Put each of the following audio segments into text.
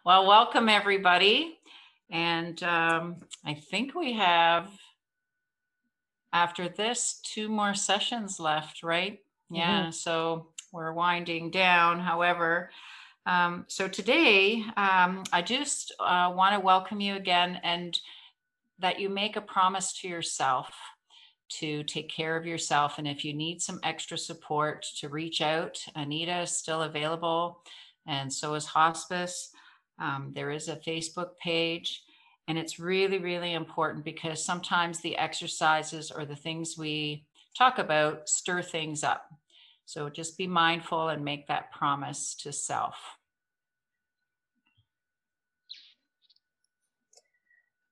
Well, welcome everybody. And I think we have, after this, 2 more sessions left, right? Yeah, so we're winding down. However, so today I just want to welcome you again, and that you make a promise to yourself to take care of yourself. And if you need some extra support, to reach out. Anita is still available, and so is hospice. There is a Facebook page, and it's really, really important because sometimes the exercises or the things we talk about stir things up. So just be mindful and make that promise to self.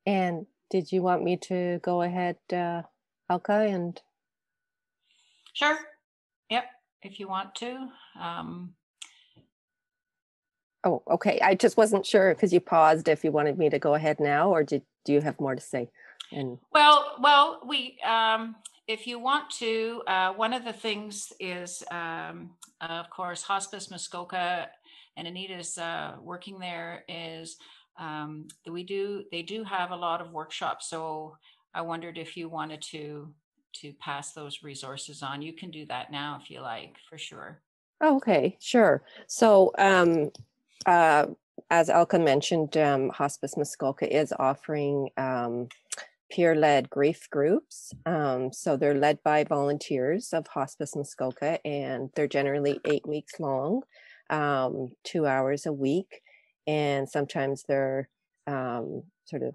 And did you want me to go ahead, Alka? And Sure. Yep. If you want to. Oh, okay. I just wasn't sure because you paused if you wanted me to go ahead now, or do you have more to say? And well, we if you want to, one of the things is, of course, Hospice Muskoka, and Anita's working there, is they do have a lot of workshops. So I wondered if you wanted to pass those resources on. You can do that now if you like, for sure. Oh, okay, sure. So as Alka mentioned, Hospice Muskoka is offering peer-led grief groups. So they're led by volunteers of Hospice Muskoka, and they're generally 8 weeks long, 2 hours a week. And sometimes they're sort of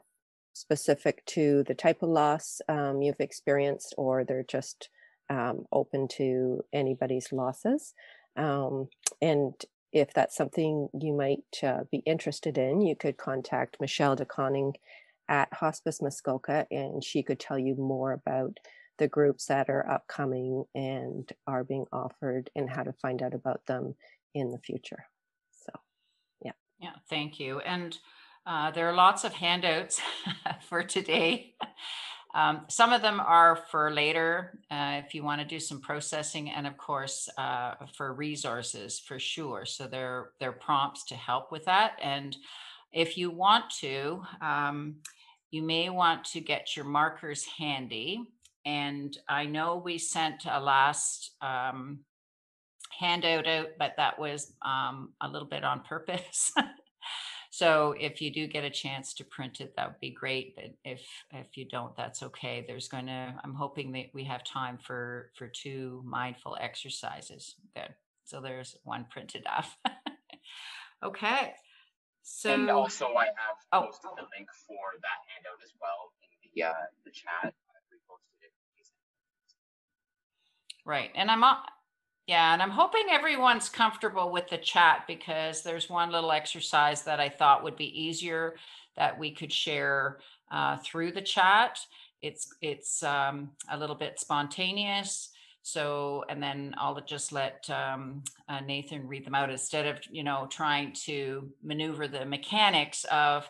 specific to the type of loss you've experienced, or they're just open to anybody's losses. And if that's something you might be interested in, you could contact Michelle DeConning at Hospice Muskoka, and she could tell you more about the groups that are upcoming and are being offered and how to find out about them in the future. So, yeah. Yeah, thank you. And there are lots of handouts for today. Some of them are for later, if you want to do some processing, and of course for resources for sure. So they're prompts to help with that. And if you want to, you may want to get your markers handy. And I know we sent a last handout out, but that was a little bit on purpose. So if you do get a chance to print it, that would be great. But if you don't, that's okay. I'm hoping that we have time for 2 mindful exercises. Good. So there's one printed off. Okay. So, and also I have posted the link for that handout as well in the chat. I reposted it. Right. And I'm hoping everyone's comfortable with the chat, because there's one little exercise that I thought would be easier that we could share through the chat. It's a little bit spontaneous. So, and then I'll just let Nathan read them out instead of, trying to maneuver the mechanics of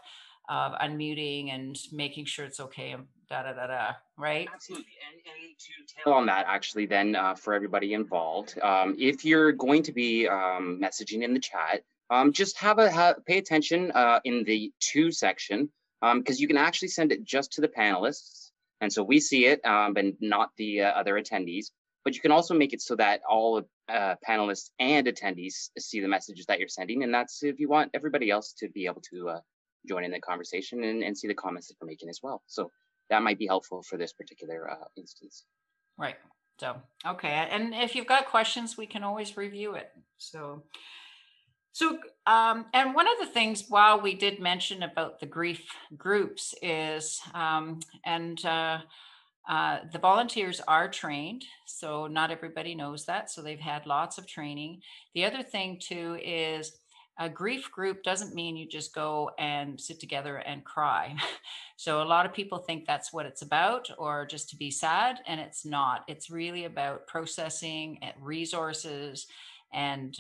unmuting and making sure it's okay. Right? Absolutely. And to tail on that, actually, then for everybody involved, if you're going to be messaging in the chat, just pay attention in the to section, because you can actually send it just to the panelists, and so we see it, but not the other attendees. But you can also make it so that all panelists and attendees see the messages that you're sending, and that's if you want everybody else to be able to join in the conversation and see the comments that you're making as well. So that might be helpful for this particular instance. Right. So, okay. And if you've got questions, we can always review it. So, and one of the things, while we did mention about the grief groups, is, the volunteers are trained. So not everybody knows that. So they've had lots of training. The other thing too is, a grief group doesn't mean you just go and sit together and cry. So a lot of people think that's what it's about, or just to be sad, and it's not. It's really about processing and resources. And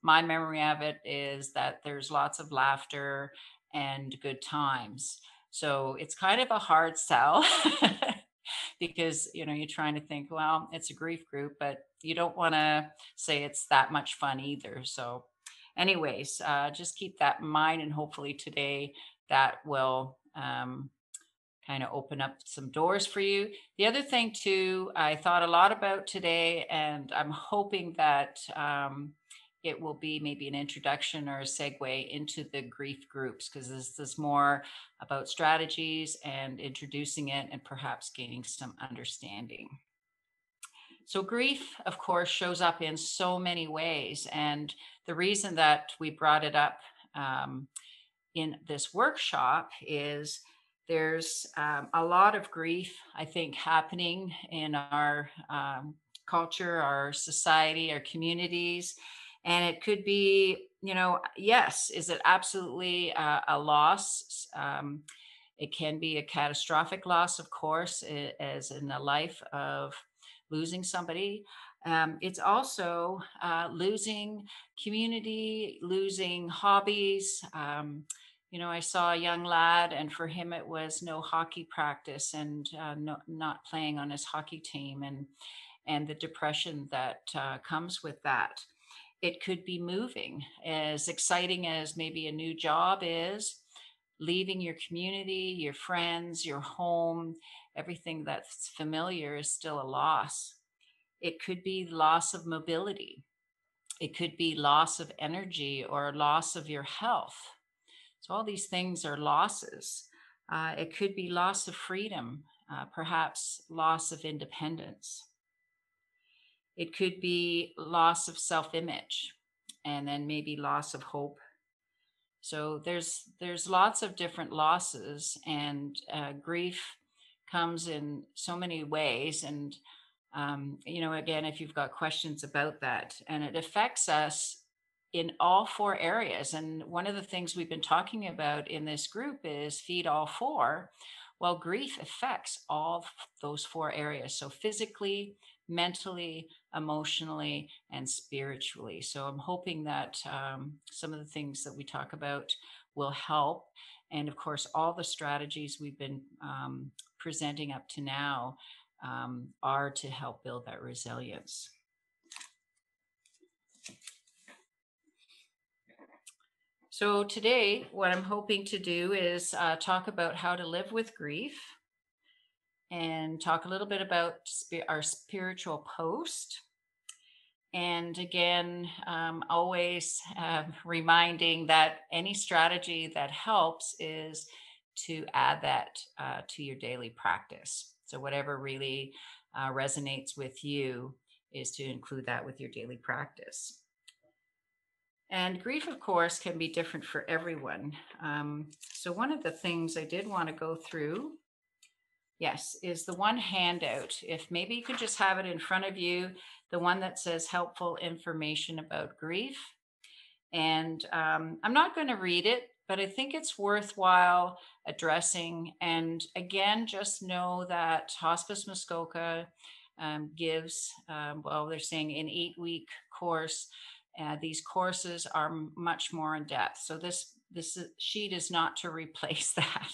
my memory of it is that there's lots of laughter and good times. So it's kind of a hard sell because, you're trying to think, well, it's a grief group, but you don't want to say it's that much fun either. So anyways, just keep that in mind, and hopefully today that will kind of open up some doors for you. The other thing too, I thought a lot about today, and I'm hoping that it will be maybe an introduction or a segue into the grief groups, because this is more about strategies and introducing it and perhaps gaining some understanding. So grief, of course, shows up in so many ways. And the reason that we brought it up in this workshop is there's a lot of grief, I think, happening in our culture, our society, our communities. And it could be, yes, is it absolutely a loss? It can be a catastrophic loss, of course, as in the life of losing somebody. It's also losing community, losing hobbies. I saw a young lad, and for him it was no hockey practice and not playing on his hockey team, and the depression that comes with that. It could be moving, as exciting as maybe a new job is. Leaving your community, your friends, your home, everything that's familiar is still a loss. It could be loss of mobility. It could be loss of energy or loss of your health. So all these things are losses. It could be loss of freedom, perhaps loss of independence. It could be loss of self-image, and then maybe loss of hope. So there's lots of different losses, and grief comes in so many ways. And again, if you've got questions about that, and it affects us in all 4 areas. And one of the things we've been talking about in this group is feed all 4. Well, grief affects all those 4 areas. So physically, mentally, emotionally, and spiritually. So I'm hoping that some of the things that we talk about will help. And of course, all the strategies we've been presenting up to now are to help build that resilience. So today, what I'm hoping to do is talk about how to live with grief, and talk a little bit about our spiritual post. And again, always reminding that any strategy that helps is to add that to your daily practice. So whatever really resonates with you is to include that with your daily practice. And grief, of course, can be different for everyone. So one of the things I did want to go through, yes, is the one handout. If maybe you could just have it in front of you, the one that says helpful information about grief. And I'm not going to read it, but I think it's worthwhile addressing. And again, just know that Hospice Muskoka gives, they're saying an 8-week course. These courses are much more in depth. So this sheet is not to replace that.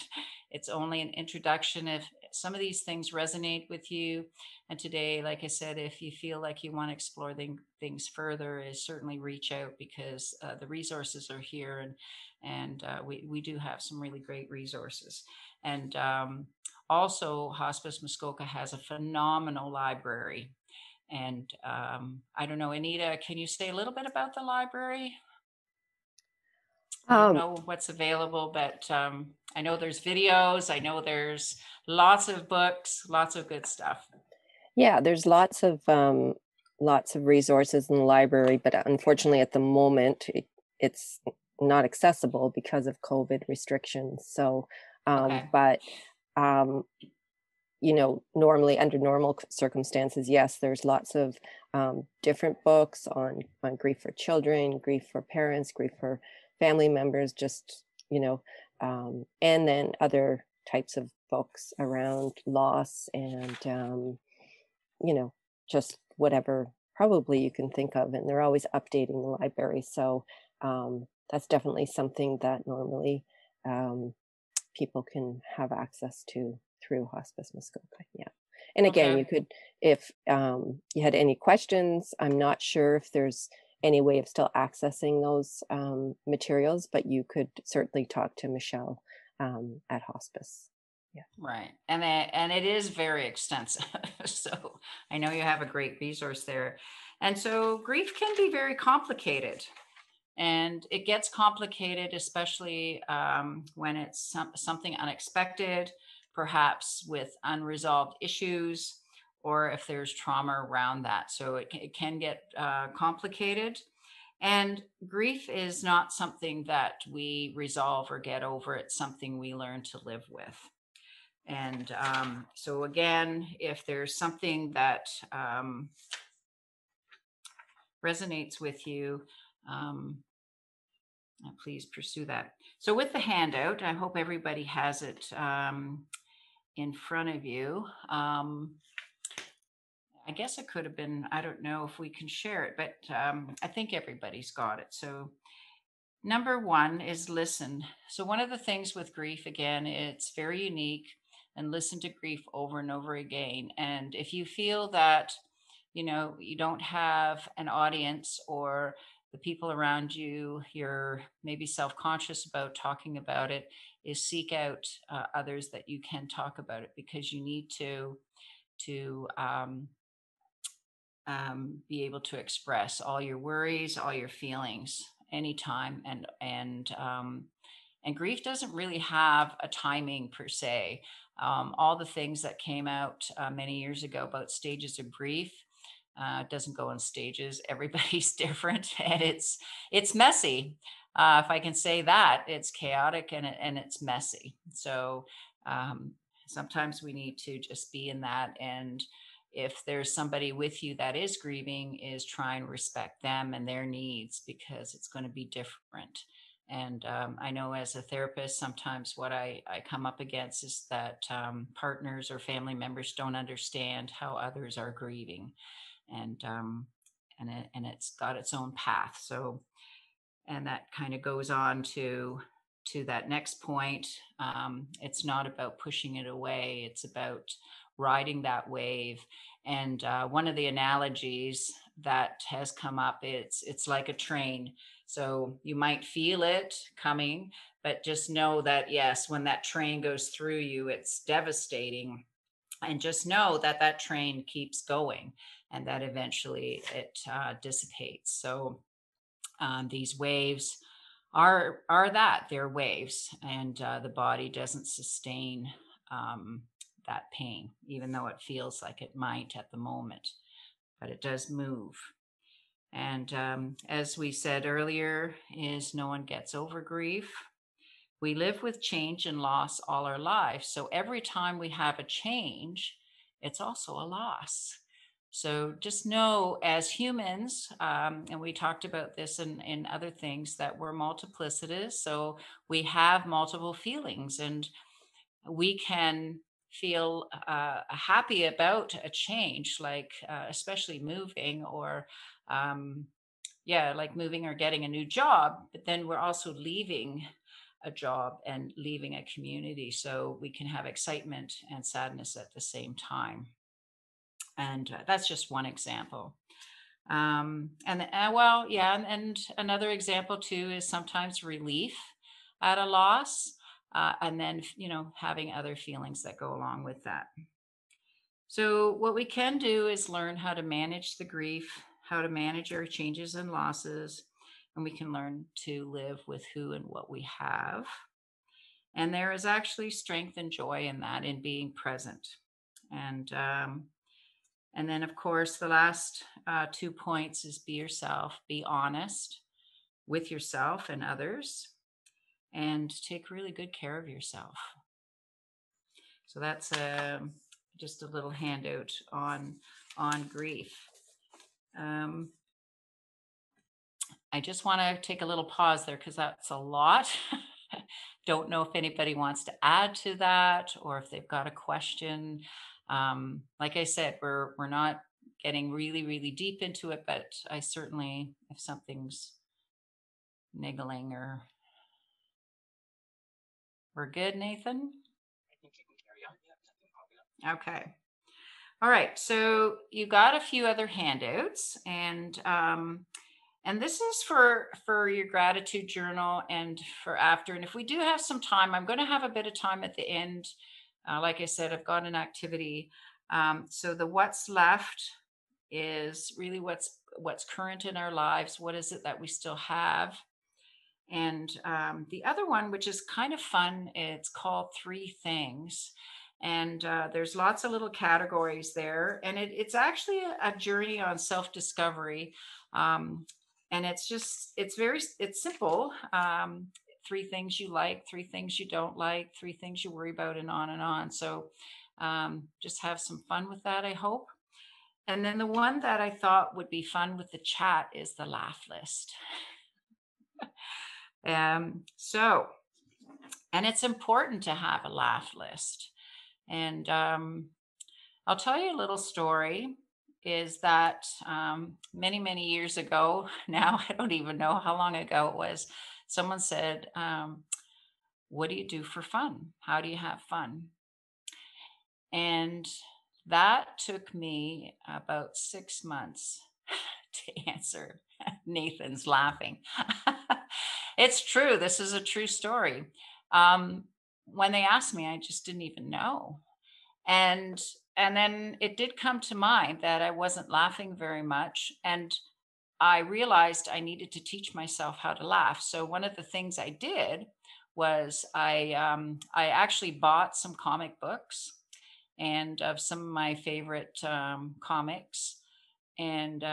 It's only an introduction. If some of these things resonate with you, and today, like I said, if you feel like you want to explore things further, is certainly reach out, because the resources are here, and we do have some really great resources. And also, Hospice Muskoka has a phenomenal library. And I don't know, Anita, can you say a little bit about the library? I don't know what's available, but I know there's videos. I know there's lots of books, lots of good stuff. Yeah, there's lots of resources in the library, but unfortunately at the moment it's not accessible because of COVID restrictions. So, Okay. But normally under normal circumstances, yes, there's lots of different books on grief for children, grief for parents, grief for family members, just, and then other types of books around loss and, just whatever probably you can think of. And they're always updating the library. So that's definitely something that normally people can have access to through Hospice Muskoka. Yeah. And again, you could, if you had any questions, I'm not sure if there's any way of still accessing those materials, but you could certainly talk to Michelle at hospice. Yeah. Right. And it is very extensive. So I know you have a great resource there. And so grief can be very complicated. And it gets complicated, especially when it's something unexpected, perhaps with unresolved issues, or if there's trauma around that. So it can get complicated. And grief is not something that we resolve or get over. It's something we learn to live with. And so again, if there's something that resonates with you, please pursue that. So with the handout, I hope everybody has it in front of you. I guess it could have been, I don't know if we can share it, but I think everybody's got it. So number one is listen. So one of the things with grief, again, it's very unique, and listen to grief over and over again. And if you feel that, you know, you don't have an audience, or the people around you, you're maybe self-conscious about talking about it, is seek out others that you can talk about it, because you need to be able to express all your worries, all your feelings anytime. And grief doesn't really have a timing per se. All the things that came out many years ago about stages of grief, doesn't go in stages. Everybody's different, and it's messy. If I can say that, it's chaotic and it's messy. So sometimes we need to just be in that. And if there's somebody with you that is grieving, is try and respect them and their needs, because it's going to be different. And I know as a therapist, sometimes what I come up against is that partners or family members don't understand how others are grieving. And it's got its own path. So, and that kind of goes on to that next point. It's not about pushing it away. It's about riding that wave. And one of the analogies that has come up, it's like a train. So you might feel it coming, but just know that, yes, when that train goes through you, it's devastating. And just know that that train keeps going, and that eventually it dissipates. So these waves are that, they're waves, and the body doesn't sustain that pain, even though it feels like it might at the moment, but it does move. And as we said earlier, is no one gets over grief. We live with change and loss all our lives. So every time we have a change, it's also a loss. So just know, as humans, and we talked about this in other things, that we're multiplicitous. So we have multiple feelings, and we can feel happy about a change, like especially moving, or like moving or getting a new job. But then we're also leaving a job and leaving a community. So we can have excitement and sadness at the same time. And that's just one example. And another example too is sometimes relief at a loss, and then, having other feelings that go along with that. So what we can do is learn how to manage the grief, how to manage our changes and losses, and we can learn to live with who and what we have. And there is actually strength and joy in that, in being present. And then, of course, the last 2 points is be yourself, be honest with yourself and others, and take really good care of yourself. So that's just a little handout on grief. I just want to take a little pause there, because that's a lot. Don't know if anybody wants to add to that, or if they've got a question. Like I said, we're not getting really, really deep into it, but I certainly, if something's niggling, or we're good, Nathan? I think you can carry on. Yeah, nothing Okay. All right. So you got a few other handouts, and And this is for your gratitude journal and for after. And if we do have some time, I'm going to have a bit of time at the end. Like I said, I've got an activity. So the what's left is really what's current in our lives. What is it that we still have? And the other one, which is kind of fun, it's called Three Things. And there's lots of little categories there. And it's actually a journey on self-discovery. And it's simple. Three things you like, three things you don't like, three things you worry about, and on and on. So just have some fun with that, I hope. And then the one that I thought would be fun with the chat is the laugh list. And it's important to have a laugh list. And I'll tell you a little story is that many, many years ago, now I don't even know how long ago it was, someone said, what do you do for fun? How do you have fun? And that took me about 6 months to answer. Nathan's laughing. It's true. This is a true story. When they asked me, I just didn't even know. And then it did come to mind that I wasn't laughing very much. And I realized I needed to teach myself how to laugh. So one of the things I did was I actually bought some comic books and of some of my favorite comics. And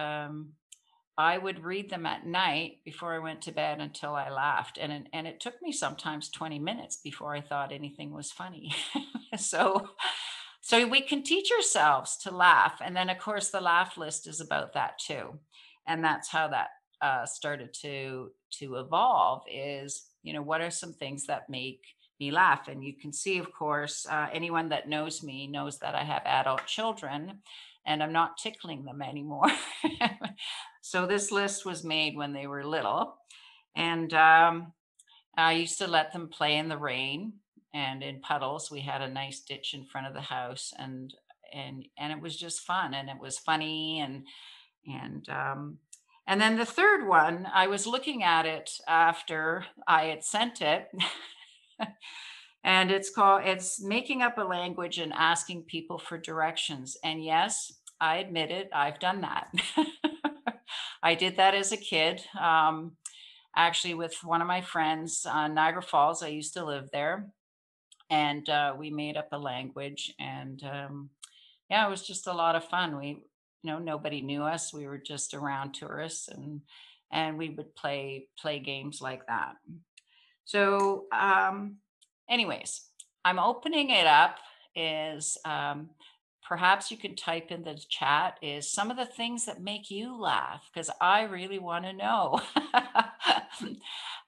I would read them at night before I went to bed until I laughed. And it took me sometimes 20 minutes before I thought anything was funny. So we can teach ourselves to laugh. And then, of course, the laugh list is about that too. And that's how that started to evolve is, what are some things that make me laugh? And you can see, of course, anyone that knows me knows that I have adult children and I'm not tickling them anymore. So this list was made when they were little. And I used to let them play in the rain and in puddles. We had a nice ditch in front of the house, and it was just fun, and it was funny. And then the third one, I was looking at it after I had sent it. And it's making up a language and asking people for directions. And yes, I admit it, I've done that. I did that as a kid, actually with one of my friends, Niagara Falls. I used to live there, and we made up a language, and yeah, it was just a lot of fun. Nobody knew us. We were just around tourists, and we would play games like that. So anyways, I'm opening it up is perhaps you can type in the chat is some of the things that make you laugh, because I really want to know.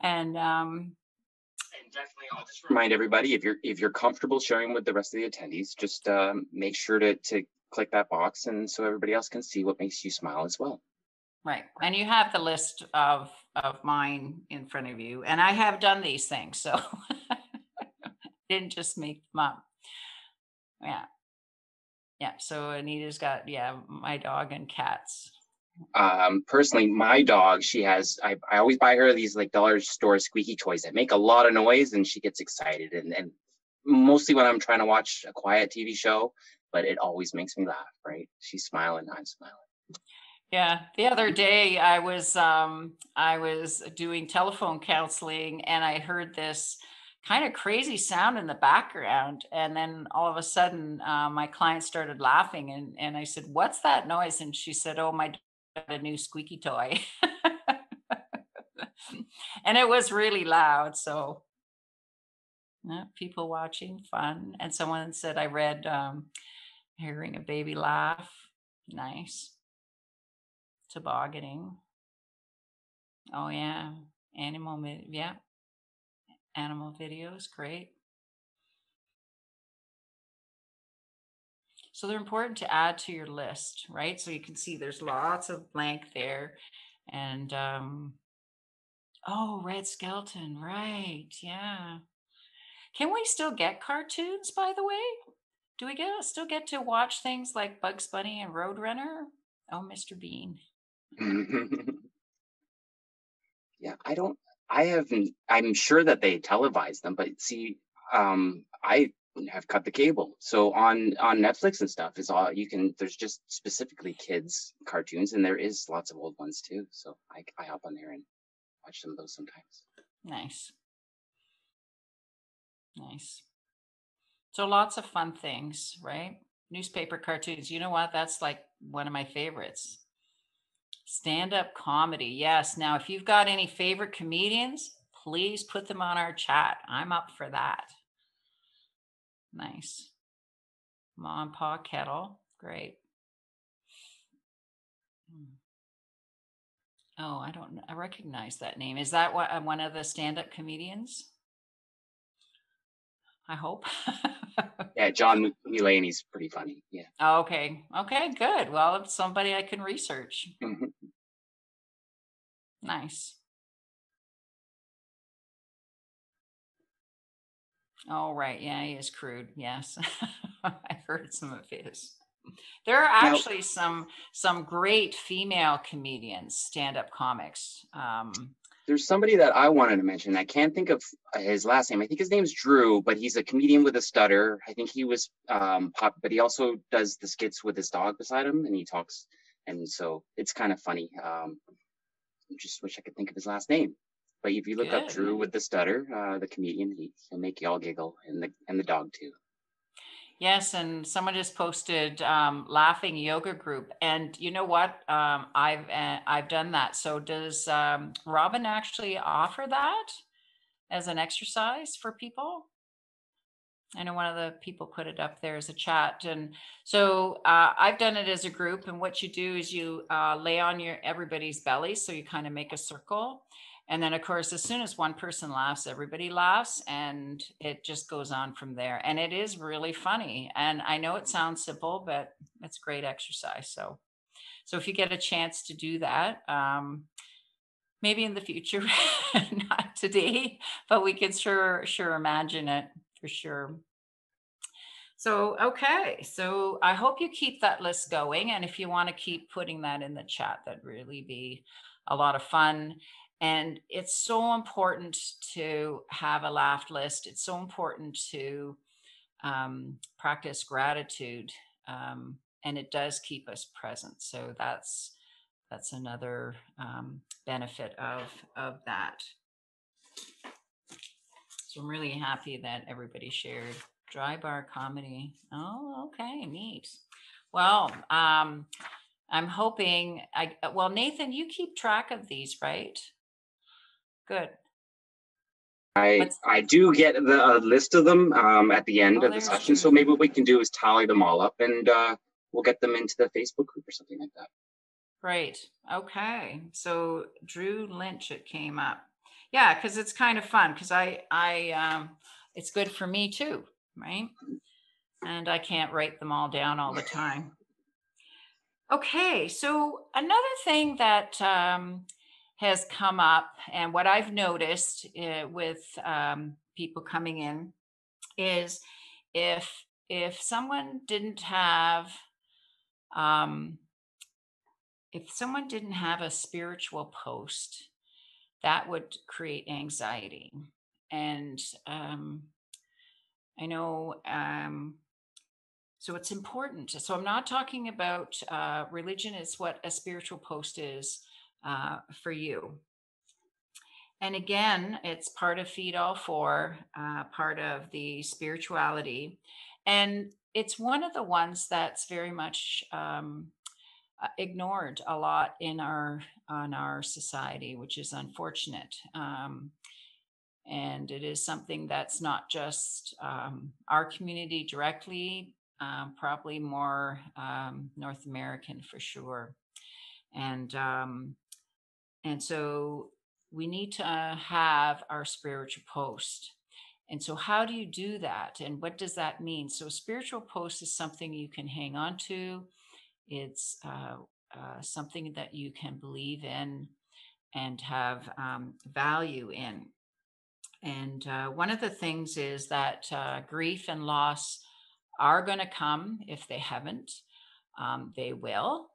And definitely, I'll just remind everybody, if you're comfortable sharing with the rest of the attendees, just make sure to click that box, and so everybody else can see what makes you smile as well. Right. And you have the list of mine in front of you. And I have done these things, so didn't just make them up. Yeah. Yeah. So Anita's got, my dog and cats. Personally, my dog, I always buy her these like dollar store squeaky toys that make a lot of noise, and she gets excited, and mostly when I'm trying to watch a quiet TV show, but it always makes me laugh, right? She's smiling, I'm smiling. Yeah. The other day I was doing telephone counseling, and I heard this kind of crazy sound in the background. And then all of a sudden my client started laughing, and I said, "What's that noise?" And she said, "Oh, my dog got a new squeaky toy." And it was really loud. So people watching, fun. And someone said, I read hearing a baby laugh. Nice. Tobogganing. Oh yeah. Animal videos, great. So they're important to add to your list, right? So you can see there's lots of blank there. And oh, Red Skeleton, right? Yeah. Can we still get cartoons, by the way? Do we still get to watch things like Bugs Bunny and Roadrunner? Oh, Mr. Bean. Yeah, I'm sure that they televise them, but see, I have cut the cable. So on Netflix and stuff is all you can, there's just specifically kids cartoons, and there is lots of old ones too. So I hop on there and watch some of those sometimes. Nice. Nice. So lots of fun things, right? Newspaper cartoons. You know what? That's like one of my favorites. Stand-up comedy. Yes. Now, if you've got any favorite comedians, please put them on our chat. I'm up for that. Nice. Mom, Pa Kettle. Great. Oh, I recognize that name. Is that one of the stand-up comedians? I hope. Yeah, John Mulaney's pretty funny. Yeah. Okay. Okay, good. Well, it's somebody I can research. Nice. Oh, right. Yeah, he is crude. Yes. I've heard some of his. There are actually some great female comedians, stand-up comics. There's somebody that I wanted to mention. I can't think of his last name. I think his name's Drew, but he's a comedian with a stutter. I think he was but he also does the skits with his dog beside him, and he talks, and so it's kind of funny. I just wish I could think of his last name. But if you look up Drew with the stutter, the comedian, he'll make you all giggle, and the dog too. Yes, and someone just posted laughing yoga group, and you know what? I've done that. So does Robin actually offer that as an exercise for people? I know one of the people put it up there as a chat, and so I've done it as a group. And what you do is you lay on everybody's belly, so you kind of make a circle. And then, of course, as soon as one person laughs, everybody laughs, and it just goes on from there. And it is really funny. And I know it sounds simple, but it's great exercise. So if you get a chance to do that, maybe in the future, not today, but we can sure imagine it for sure. So, okay. So I hope you keep that list going. And if you want to keep putting that in the chat, that'd really be a lot of fun. And it's so important to have a laugh list. It's so important to practice gratitude. And it does keep us present. So that's another benefit of that. So I'm really happy that everybody shared. Dry bar comedy. Oh, okay, neat. Well, I'm hoping well, Nathan, you keep track of these, right? Good. I do get the list of them at the end of the session. So maybe what we can do is tally them all up, and we'll get them into the Facebook group or something like that. Great. Okay. So Drew Lynch, it came up. Yeah, because it's kind of fun, because I it's good for me too, right? And I can't write them all down all the time. Okay, so another thing that has come up, and what I've noticed with people coming in, is if someone didn't have a spiritual post, that would create anxiety. And I know, so it's important. So I'm not talking about religion, it's what a spiritual post is for you. And again, it's part of Feed All Four, part of the spirituality. And it's one of the ones that's very much ignored a lot in our society, which is unfortunate. And it is something that's not just our community directly, probably more North American for sure. And so we need to have our spiritual post. And so how do you do that? And what does that mean? So a spiritual post is something you can hang on to. It's something that you can believe in and have value in. And one of the things is that grief and loss are going to come. If they haven't, they will.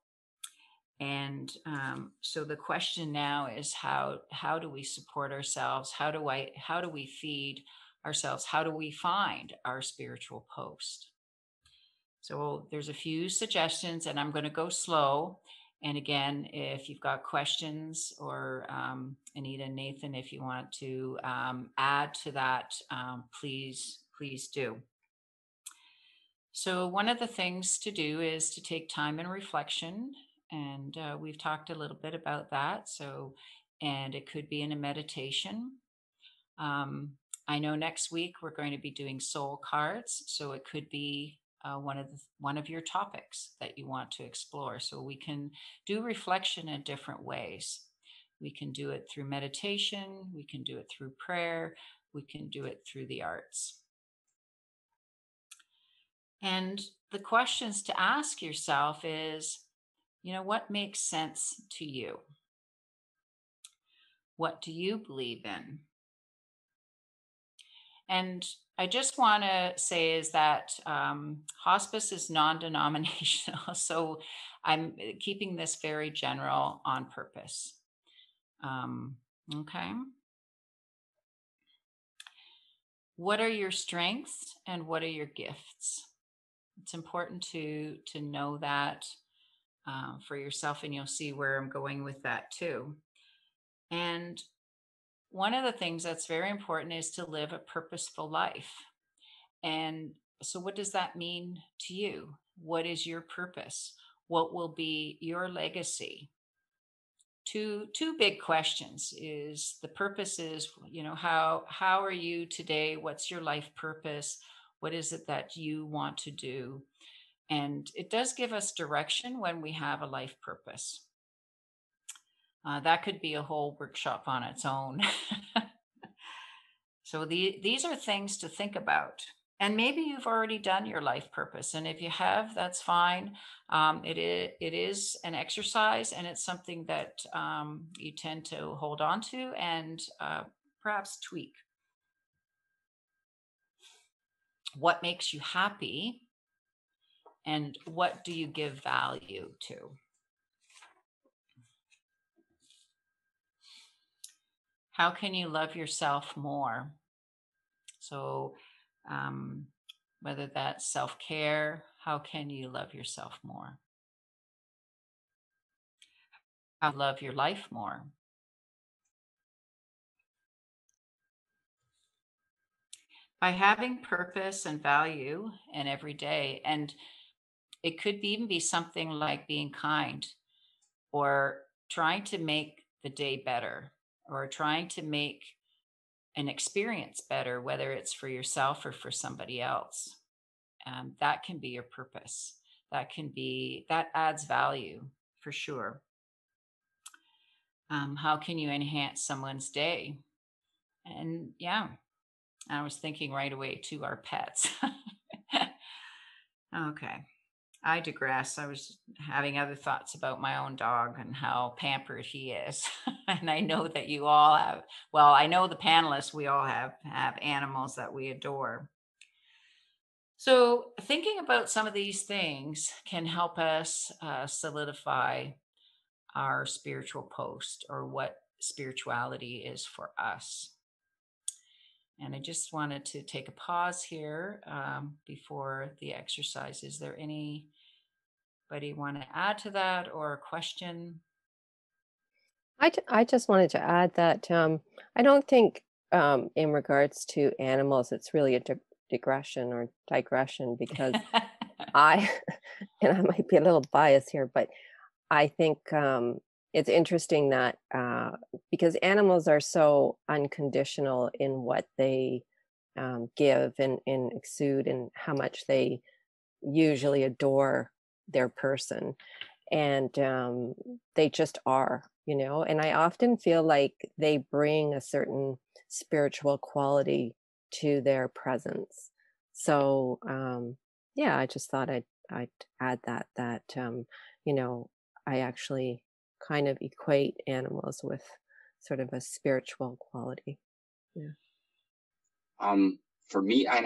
And so the question now is how do we support ourselves? How do we feed ourselves? How do we find our spiritual post? So there's a few suggestions, and I'm going to go slow. And again, if you've got questions, or Anita, Nathan, if you want to add to that, please do. So one of the things to do is to take time and reflection. And we've talked a little bit about that. So, and it could be in a meditation. I know next week we're going to be doing soul cards. So it could be one of your topics that you want to explore. So we can do reflection in different ways. We can do it through meditation. We can do it through prayer. We can do it through the arts. And the questions to ask yourself is, what makes sense to you? What do you believe in? And I just want to say is that hospice is non-denominational. So I'm keeping this very general on purpose. Okay. What are your strengths and what are your gifts? It's important to know that for yourself, and you'll see where I'm going with that too. And one of the things that's very important is to live a purposeful life. And so what does that mean to you? What is your purpose? What will be your legacy? Two big questions is the purpose is, how are you today? What's your life purpose? What is it that you want to do? And it does give us direction when we have a life purpose. That could be a whole workshop on its own. So these are things to think about. And maybe you've already done your life purpose. And if you have, that's fine. It is an exercise, and it's something that you tend to hold on to and perhaps tweak. What makes you happy? And what do you give value to? How can you love yourself more? So whether that's self-care, how can you love yourself more? How do you love your life more? By having purpose and value in every day. And it could even be something like being kind, or trying to make the day better, or trying to make an experience better, whether it's for yourself or for somebody else. That can be your purpose. That adds value for sure. How can you enhance someone's day? And yeah, I was thinking right away to our pets. Okay. I digress. I was having other thoughts about my own dog and how pampered he is. And I know that you all have, well, I know the panelists, we all have animals that we adore. So thinking about some of these things can help us solidify our spiritual post, or what spirituality is for us. And I just wanted to take a pause here before the exercise. Is there anybody want to add to that, or a question? I just wanted to add that I don't think in regards to animals, it's really a digression or digression, because and I might be a little biased here, but I think it's interesting that because animals are so unconditional in what they give and exude, and how much they usually adore their person, and they just are, and I often feel like they bring a certain spiritual quality to their presence. So yeah, I just thought I'd add that I actually kind of equate animals with sort of a spiritual quality. Yeah. for me, and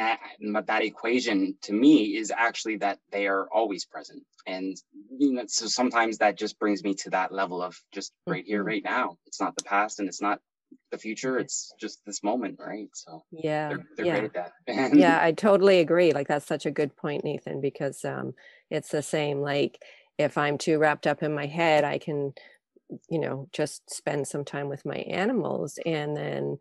that equation to me is actually that they are always present. And so sometimes that just brings me to that level of just right here, right now. It's not the past and it's not the future. It's just this moment, right? So Yeah, they're yeah. great at that. Yeah, I totally agree. Like that's such a good point, Nathan, because it's the same. Like if I'm too wrapped up in my head, I can, just spend some time with my animals, and then,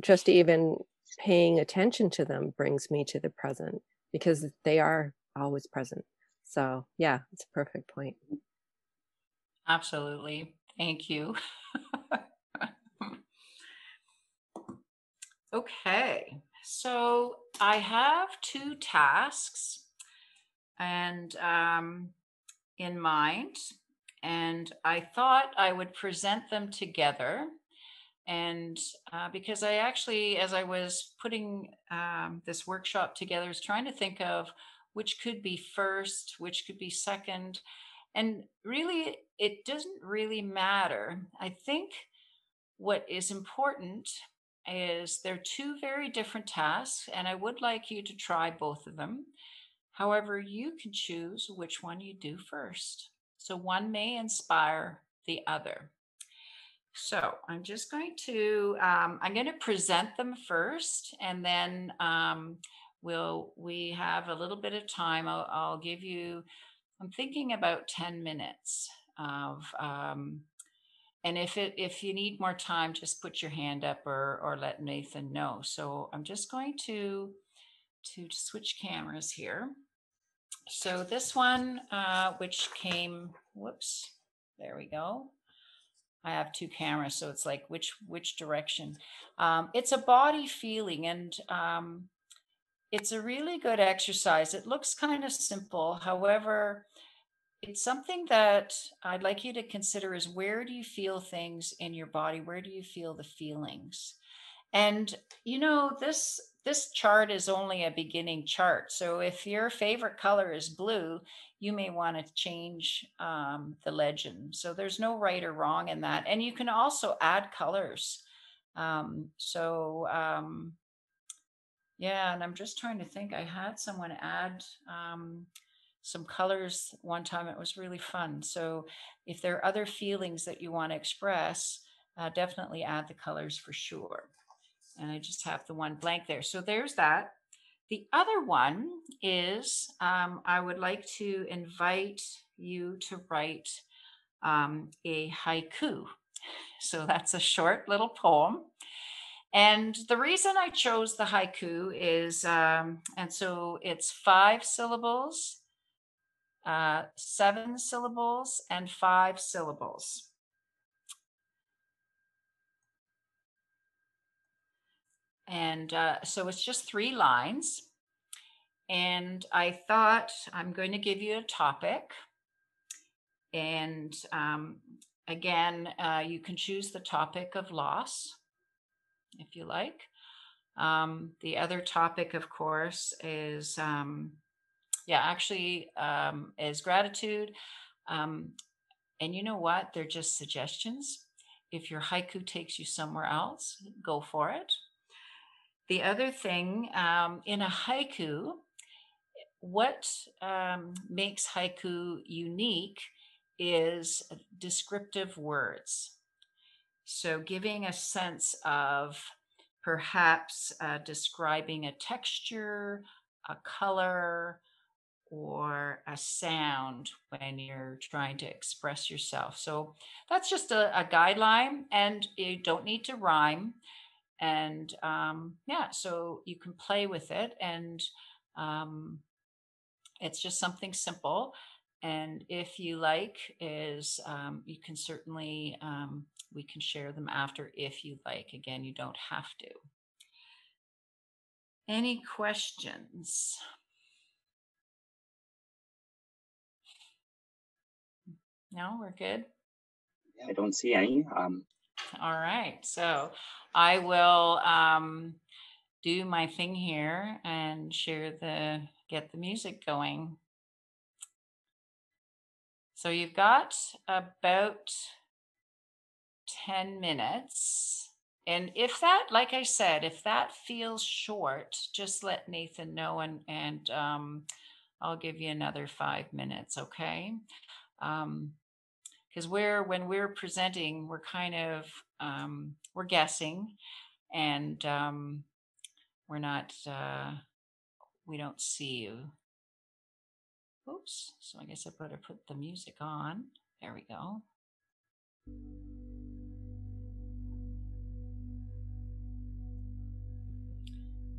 just even paying attention to them brings me to the present because they are always present. So yeah, it's a perfect point. Absolutely. Thank you. Okay, so I have 2 tasks and in mind, and I thought I would present them together. And because I actually, as I was putting this workshop together, was trying to think of which could be first, which could be second. And really, it doesn't really matter. I think what is important is they're 2 very different tasks, and I would like you to try both of them. However, you can choose which one you do first. So one may inspire the other. So I'm just going to, I'm going to present them first, and then we have a little bit of time. I'll give you, I'm thinking about 10 minutes of, and if you need more time, just put your hand up or let Nathan know. So I'm just going to switch cameras here. So this one, which came, whoops, there we go. I have 2 cameras, so it's like which direction. It's a body feeling, and it's a really good exercise. It looks kind of simple. However, it's something that I'd like you to consider is where do you feel things in your body? Where do you feel the feelings? And this chart is only a beginning chart. So if your favorite color is blue, you may want to change the legend. So there's no right or wrong in that. And you can also add colors. Yeah, and I'm just trying to think. I had someone add some colors one time. It was really fun. So if there are other feelings that you want to express, definitely add the colors for sure. And I just have the one blank there. So there's that. The other one is I would like to invite you to write a haiku. So that's a short little poem. And the reason I chose the haiku is, and so it's 5 syllables, 7 syllables, and 5 syllables. And so it's just 3 lines. And I thought I'm going to give you a topic. And again, you can choose the topic of loss if you like. The other topic, of course, is, is gratitude. And you know what? They're just suggestions. If your haiku takes you somewhere else, go for it. The other thing in a haiku, what makes haiku unique is descriptive words. So giving a sense of perhaps describing a texture, a color, or a sound when you're trying to express yourself. So that's just a guideline, and you don't need to rhyme. And so you can play with it, and it's just something simple. And if you like, you can certainly, we can share them after if you like. Again, you don't have to. Any questions? No, we're good. I don't see any. All right, so I will do my thing here and get the music going. So you've got about 10 minutes, And if that, like I said, if that feels short, just let Nathan know, and I'll give you another 5 minutes, okay? Because when we're presenting, we're kind of we're guessing, and we're not we don't see you. Oops. So I guess I better put the music on. There we go.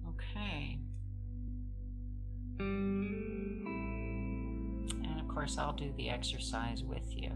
Okay. And of course, I'll do the exercise with you.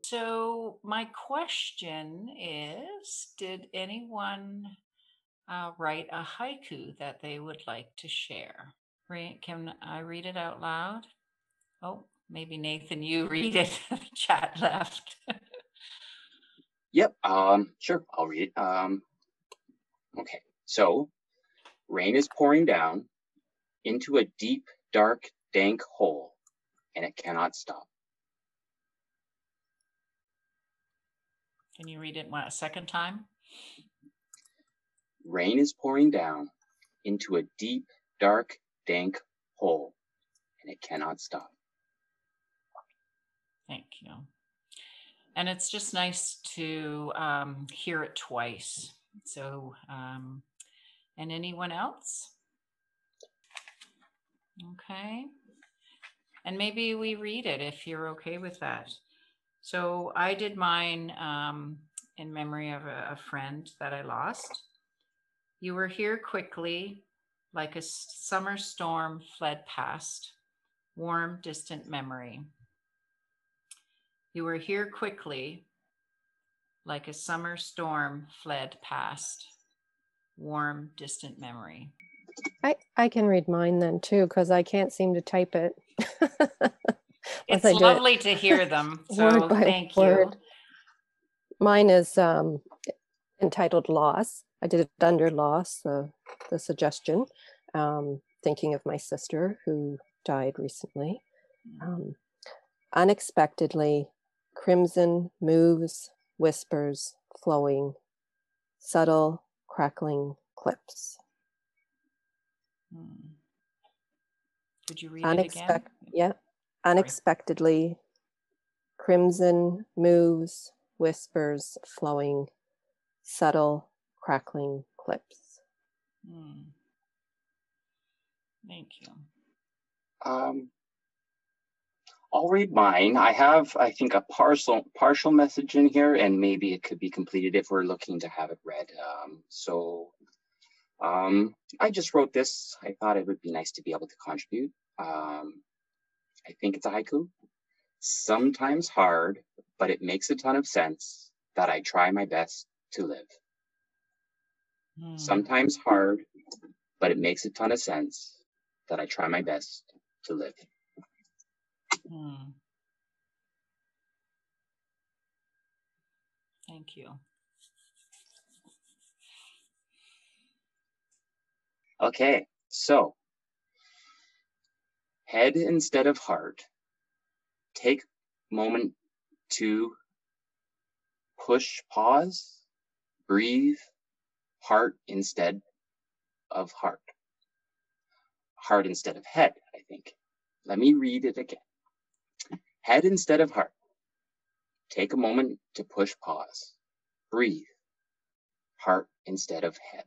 So my question is, did anyone write a haiku that they would like to share? Can I read it out loud? Oh, maybe Nathan, you read it. The chat left. Yep. Sure. I'll read it. Okay. So, rain is pouring down into a deep, dark, dank hole, and it cannot stop. Can you read it a second time? Rain is pouring down into a deep, dark, dank hole, and it cannot stop. Thank you. And it's just nice to hear it twice. So, and anyone else? Okay. And maybe we read it if you're okay with that. So I did mine in memory of a friend that I lost. You were here quickly, like a summer storm fled past, warm, distant memory. You were here quickly, like a summer storm fled past, warm, distant memory. I can read mine then too, because I can't seem to type it. It's lovely to hear them. So thank you. Mine is entitled Loss. I did it under loss, the suggestion, thinking of my sister who died recently. Unexpectedly, crimson moves, whispers, flowing, subtle, crackling clips. Could you read it again? Yeah. Unexpectedly, crimson moves, whispers, flowing, subtle, crackling clips. Thank you. I'll read mine. I have, I think, a partial message in here, and maybe it could be completed if we're looking to have it read. I just wrote this. I thought it would be nice to be able to contribute. I think it's a haiku. Sometimes hard, but it makes a ton of sense that I try my best to live. Sometimes hard, but it makes a ton of sense that I try my best to live. Thank you. Okay, so head instead of heart. Take a moment to push, pause, breathe, heart instead of heart. Heart instead of head, I think. Let me read it again. Head instead of heart. Take a moment to push, pause, breathe, heart instead of head.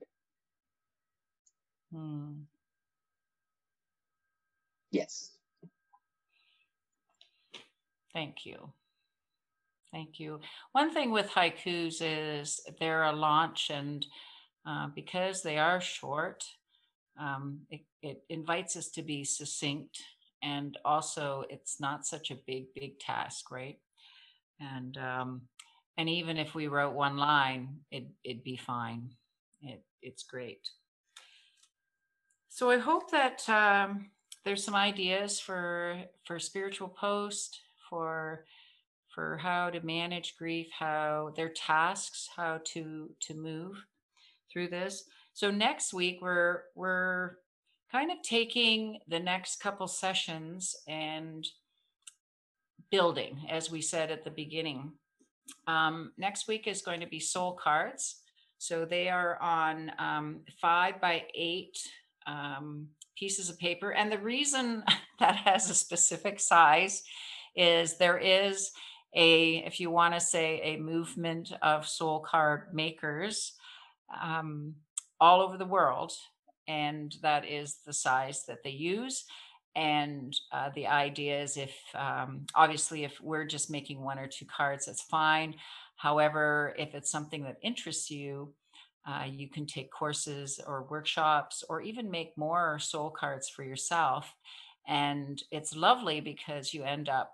Yes. Thank you. Thank you. One thing with haikus is they're a launch, and because they are short, it invites us to be succinct, and also it's not such a big task, right? And even if we wrote one line, it'd be fine. It's great. So I hope that there's some ideas for spiritual post, for how to manage grief, how their tasks, how to move through this. So next week we're kind of taking the next couple sessions and building, as we said at the beginning. Next week is going to be soul cards. So they are on 5x8 pieces of paper. And the reason that has a specific size is there is if you want to say, a movement of soul card makers all over the world. And that is the size that they use. And the idea is obviously, if we're just making 1 or 2 cards, that's fine. However, if it's something that interests you, you can take courses or workshops, or even make more soul cards for yourself. And it's lovely because you end up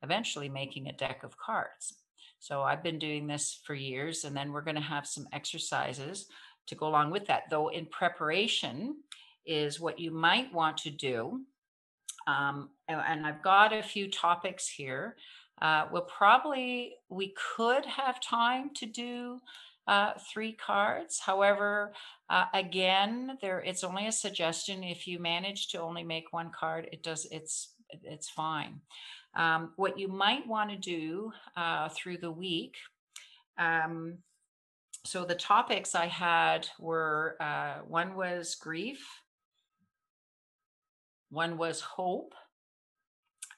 eventually making a deck of cards. So I've been doing this for years, and then we're going to have some exercises to go along with that. Though in preparation is what you might want to do. And I've got a few topics here. We could have time to do 3 cards. However, again, it's only a suggestion. If you manage to only make 1 card, it's fine. What you might want to do through the week. So the topics I had were, one was grief, one was hope,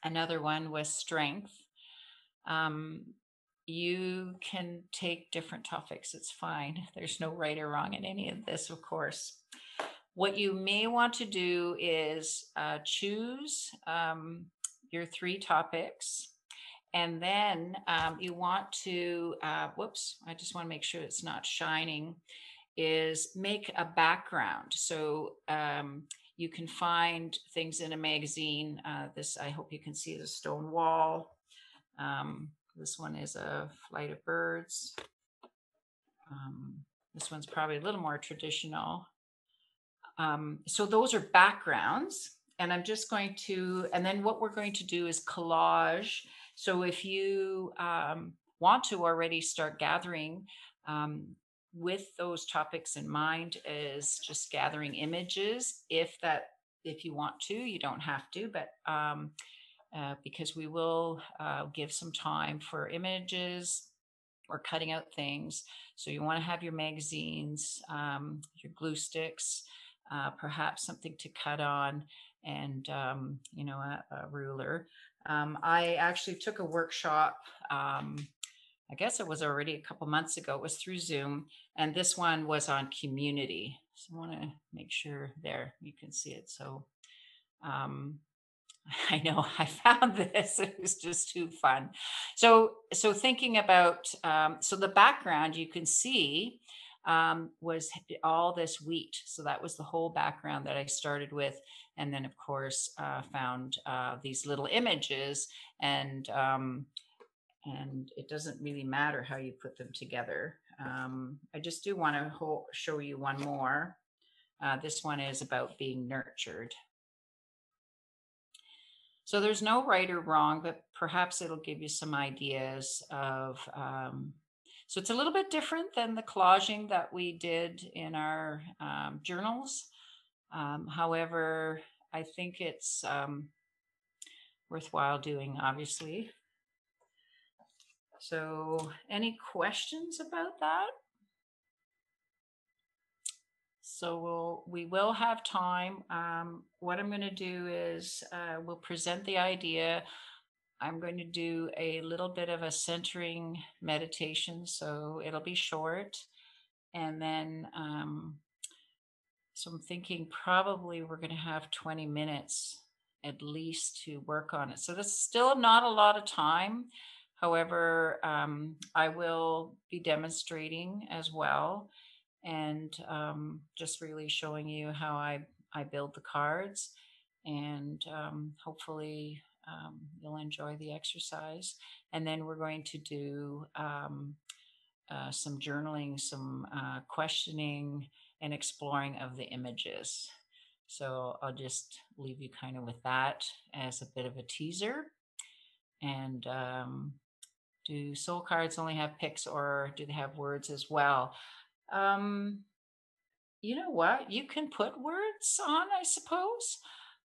another one was strength. You can take different topics. It's fine. There's no right or wrong in any of this, of course. What you may want to do is choose your 3 topics. And then you want to, I just want to make sure it's not shining, is make a background. So you can find things in a magazine. This, I hope you can see, the stone wall. This one is a flight of birds. This one's probably a little more traditional. So those are backgrounds. And I'm just going to, and then what we're going to do is collage. So if you want to already start gathering with those topics in mind, is just gathering images. If you want to, you don't have to, but because we will give some time for images or cutting out things. So you want to have your magazines, your glue sticks, perhaps something to cut on, and a ruler. I actually took a workshop, I guess it was already a couple months ago. It was through Zoom, and this one was on community. So I want to make sure there you can see it. So I know I found this. It was just too fun. So thinking about, so the background you can see was all this wheat. So that was the whole background that I started with. And then of course, found these little images, and it doesn't really matter how you put them together. I just do want to show you one more. This one is about being nurtured. So there's no right or wrong, but perhaps it'll give you some ideas of, so it's a little bit different than the collaging that we did in our journals. However, I think it's worthwhile doing, obviously. So any questions about that? So we will have time. What I'm going to do is we'll present the idea. I'm going to do a little bit of a centering meditation, so it'll be short. And then, so I'm thinking probably we're going to have 20 minutes at least to work on it. So that's still not a lot of time. However, I will be demonstrating as well, and just really showing you how I build the cards, and hopefully you'll enjoy the exercise. And then we're going to do some journaling, some questioning and exploring of the images. So I'll just leave you kind of with that as a bit of a teaser. And do soul cards only have pics, or do they have words as well? You know what? You can put words on, I suppose.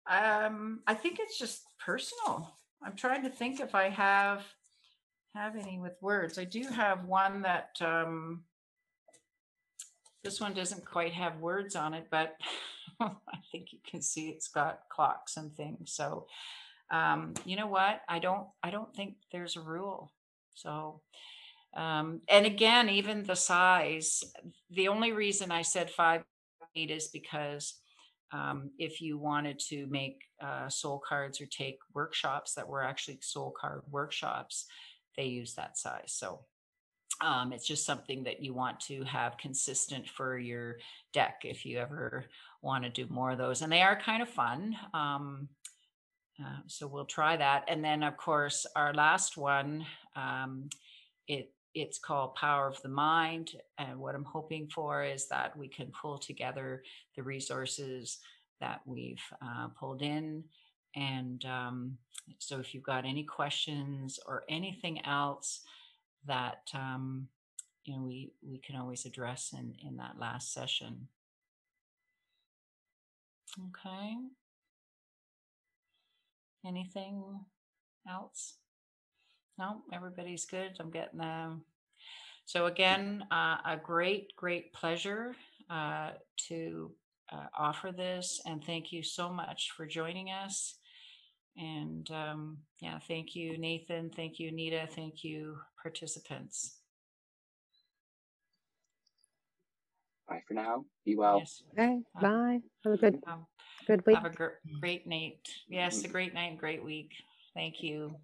I think it's just personal. I'm trying to think if I have any with words. I do have one that this one doesn't quite have words on it, but I think you can see it's got clocks and things. So you know what? I don't think there's a rule. So and again, even the size, the only reason I said 5 8 is because if you wanted to make soul cards or take workshops that were actually soul card workshops, they use that size. So it's just something that you want to have consistent for your deck if you ever want to do more of those. And they are kind of fun. So we'll try that. And then, of course, our last one, it's called Power of the Mind. And what I'm hoping for is that we can pull together the resources that we've pulled in. And so if you've got any questions or anything else that you know, we can always address in that last session. Okay. Anything else? No, everybody's good. I'm getting them. So again, a great pleasure to offer this, and thank you so much for joining us. And yeah, thank you, Nathan. Thank you, Anita. Thank you, participants. Bye for now. Be well. Yes. Okay, bye. Have a good week. Have a great night. Yes, a great night and great week. Thank you.